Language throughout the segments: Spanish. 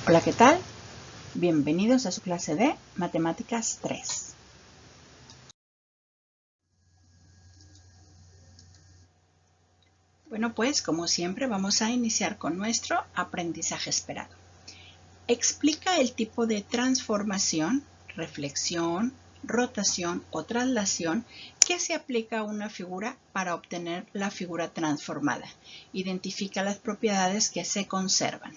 Hola, ¿qué tal? Bienvenidos a su clase de Matemáticas 3. Bueno, pues como siempre vamos a iniciar con nuestro aprendizaje esperado. Explica el tipo de transformación, reflexión, rotación o traslación que se aplica a una figura para obtener la figura transformada. Identifica las propiedades que se conservan.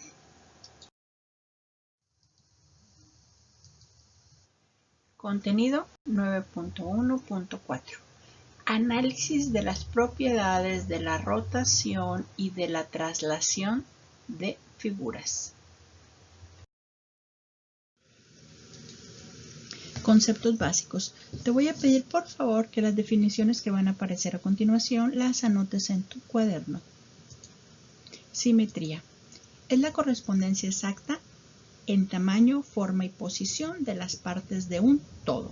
Contenido 9.1.4. Análisis de las propiedades de la rotación y de la traslación de figuras. Conceptos básicos. Te voy a pedir por favor que las definiciones que van a aparecer a continuación las anotes en tu cuaderno. Simetría. Es la correspondencia exacta en tamaño, forma y posición de las partes de un todo.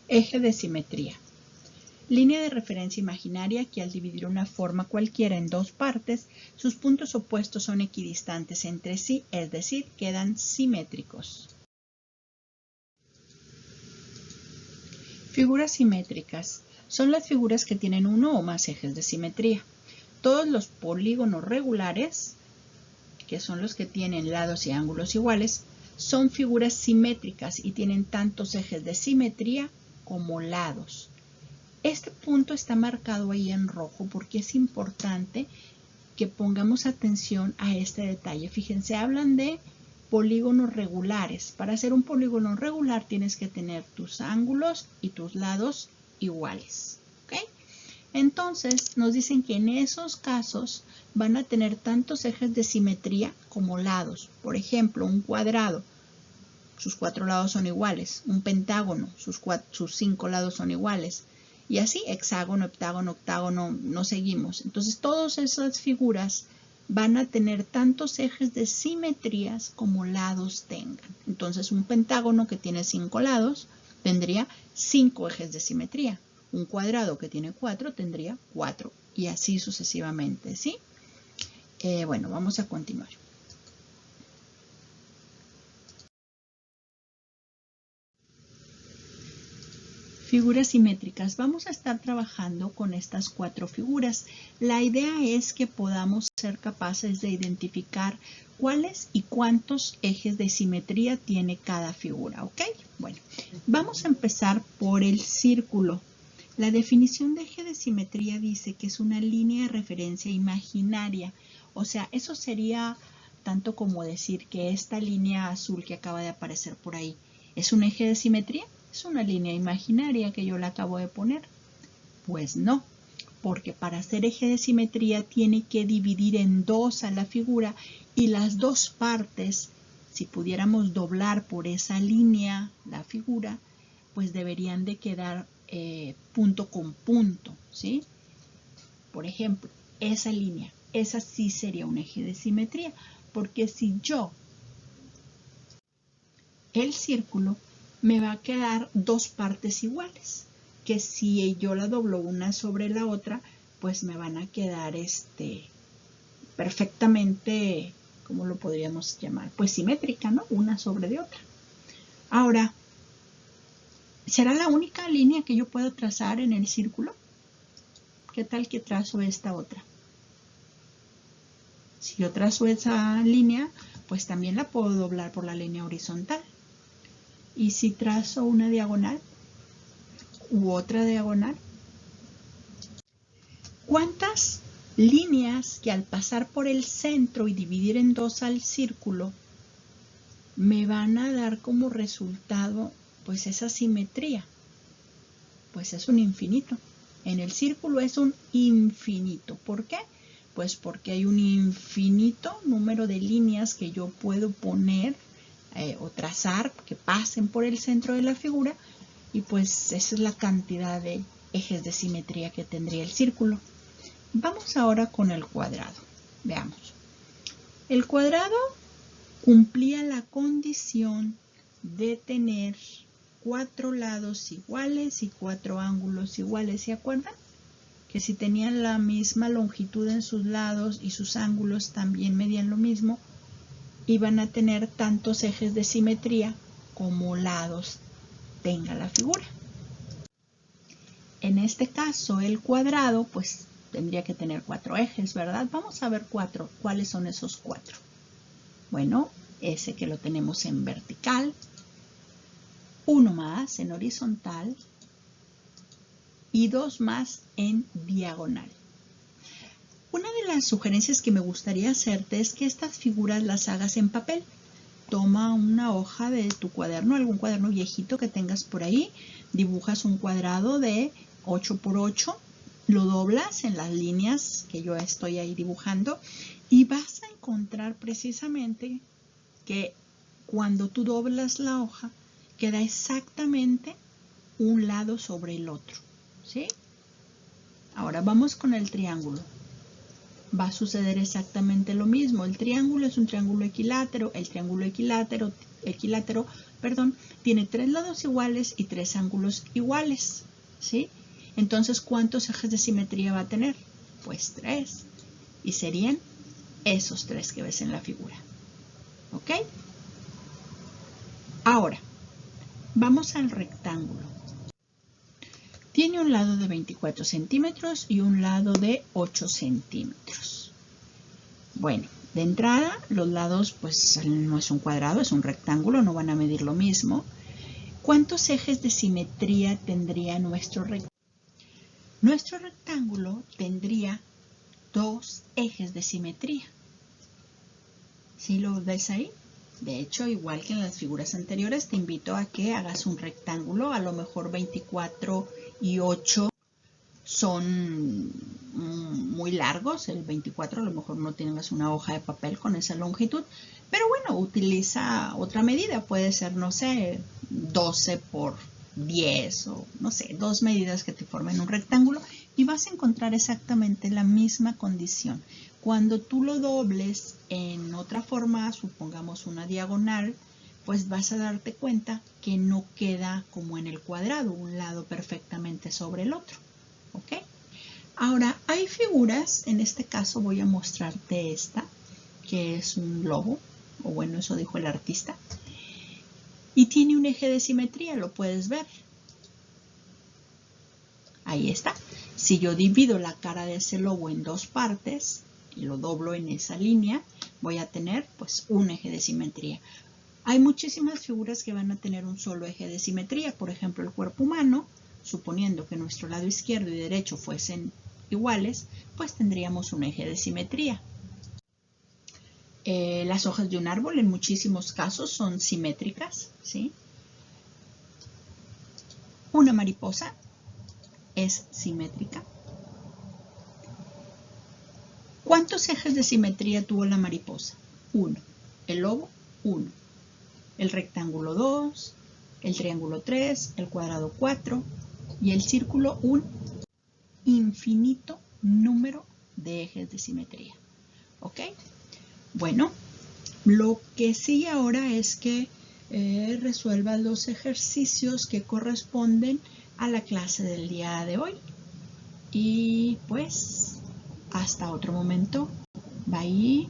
Eje de simetría. Línea de referencia imaginaria que al dividir una forma cualquiera en dos partes, sus puntos opuestos son equidistantes entre sí, es decir, quedan simétricos. Figuras simétricas. Son las figuras que tienen uno o más ejes de simetría. Todos los polígonos regulares, que son los que tienen lados y ángulos iguales, son figuras simétricas y tienen tantos ejes de simetría como lados. Este punto está marcado ahí en rojo porque es importante que pongamos atención a este detalle. Fíjense, hablan de polígonos regulares. Para hacer un polígono regular tienes que tener tus ángulos y tus lados iguales. ¿Okay? Entonces nos dicen que en esos casos van a tener tantos ejes de simetría como lados. Por ejemplo, un cuadrado, sus 4 lados son iguales. Un pentágono, sus 5 lados son iguales. Y así, hexágono, heptágono, octágono, no seguimos. Entonces, todas esas figuras van a tener tantos ejes de simetrías como lados tengan. Entonces, un pentágono que tiene 5 lados tendría 5 ejes de simetría. Un cuadrado que tiene 4 tendría 4. Y así sucesivamente, ¿sí? Bueno, vamos a continuar. Figuras simétricas. Vamos a estar trabajando con estas 4 figuras. La idea es que podamos ser capaces de identificar cuáles y cuántos ejes de simetría tiene cada figura, ¿ok? Bueno, vamos a empezar por el círculo. La definición de eje de simetría dice que es una línea de referencia imaginaria. O sea, eso sería tanto como decir que esta línea azul que acaba de aparecer por ahí es un eje de simetría. ¿Es una línea imaginaria que yo la acabo de poner? Pues no, porque para hacer eje de simetría tiene que dividir en dos a la figura y las dos partes, si pudiéramos doblar por esa línea la figura, pues deberían de quedar punto con punto, ¿sí? Por ejemplo, esa línea, esa sí sería un eje de simetría, porque si yo, el círculo, me va a quedar dos partes iguales, que si yo la doblo una sobre la otra, pues me van a quedar perfectamente, ¿cómo lo podríamos llamar? Pues simétrica, ¿no? Una sobre de otra. Ahora, ¿será la única línea que yo puedo trazar en el círculo? ¿Qué tal que trazo esta otra? Si yo trazo esa línea, pues también la puedo doblar por la línea horizontal. Y si trazo una diagonal u otra diagonal, ¿cuántas líneas que al pasar por el centro y dividir en dos al círculo me van a dar como resultado pues esa simetría? Pues es un infinito. En el círculo es un infinito. ¿Por qué? Pues porque hay un infinito número de líneas que yo puedo poner o trazar que pasen por el centro de la figura, y pues esa es la cantidad de ejes de simetría que tendría el círculo. Vamos ahora con el cuadrado. Veamos. El cuadrado cumplía la condición de tener 4 lados iguales y 4 ángulos iguales. ¿Se acuerdan? Que si tenían la misma longitud en sus lados y sus ángulos también medían lo mismo, y van a tener tantos ejes de simetría como lados tenga la figura. En este caso, el cuadrado, pues tendría que tener 4 ejes, ¿verdad? Vamos a ver 4. ¿Cuáles son esos 4? Bueno, ese que lo tenemos en vertical, uno más en horizontal y 2 más en diagonal. Una de las sugerencias que me gustaría hacerte es que estas figuras las hagas en papel. Toma una hoja de tu cuaderno, algún cuaderno viejito que tengas por ahí, dibujas un cuadrado de 8 por 8, lo doblas en las líneas que yo estoy ahí dibujando y vas a encontrar precisamente que cuando tú doblas la hoja queda exactamente un lado sobre el otro, ¿sí? Ahora vamos con el triángulo. Va a suceder exactamente lo mismo. El triángulo es un triángulo equilátero. El triángulo equilátero, tiene 3 lados iguales y 3 ángulos iguales, ¿sí? Entonces, ¿cuántos ejes de simetría va a tener? Pues 3. Y serían esos 3 que ves en la figura. ¿Ok? Ahora, vamos al rectángulo. Tiene un lado de 24 centímetros y un lado de 8 centímetros. Bueno, de entrada, los lados, pues no es un cuadrado, es un rectángulo, no van a medir lo mismo. ¿Cuántos ejes de simetría tendría nuestro rectángulo? Nuestro rectángulo tendría 2 ejes de simetría. ¿Sí lo ves ahí? De hecho, igual que en las figuras anteriores, te invito a que hagas un rectángulo. A lo mejor 24 y 8 son muy largos. El 24 a lo mejor no tienes una hoja de papel con esa longitud. Pero bueno, utiliza otra medida. Puede ser, no sé, 12 por 10 o no sé, 2 medidas que te formen un rectángulo y vas a encontrar exactamente la misma condición. Cuando tú lo dobles en otra forma, supongamos una diagonal, pues vas a darte cuenta que no queda como en el cuadrado, un lado perfectamente sobre el otro. ¿Ok? Ahora, hay figuras, en este caso voy a mostrarte esta, que es un lobo, o bueno, eso dijo el artista, y tiene un eje de simetría, lo puedes ver. Ahí está. Si yo divido la cara de ese lobo en 2 partes y lo doblo en esa línea, voy a tener pues un eje de simetría. Hay muchísimas figuras que van a tener un solo eje de simetría. Por ejemplo, el cuerpo humano, suponiendo que nuestro lado izquierdo y derecho fuesen iguales, pues tendríamos un eje de simetría. Las hojas de un árbol en muchísimos casos son simétricas, ¿sí? Una mariposa es simétrica. ¿Cuántos ejes de simetría tuvo la mariposa? 1. El lobo, 1. El rectángulo, 2. El triángulo, 3. El cuadrado, 4. Y el círculo, un infinito número de ejes de simetría. ¿Ok? Bueno, lo que sigue ahora es que resuelvas los ejercicios que corresponden a la clase del día de hoy. Y pues, hasta otro momento. Bye.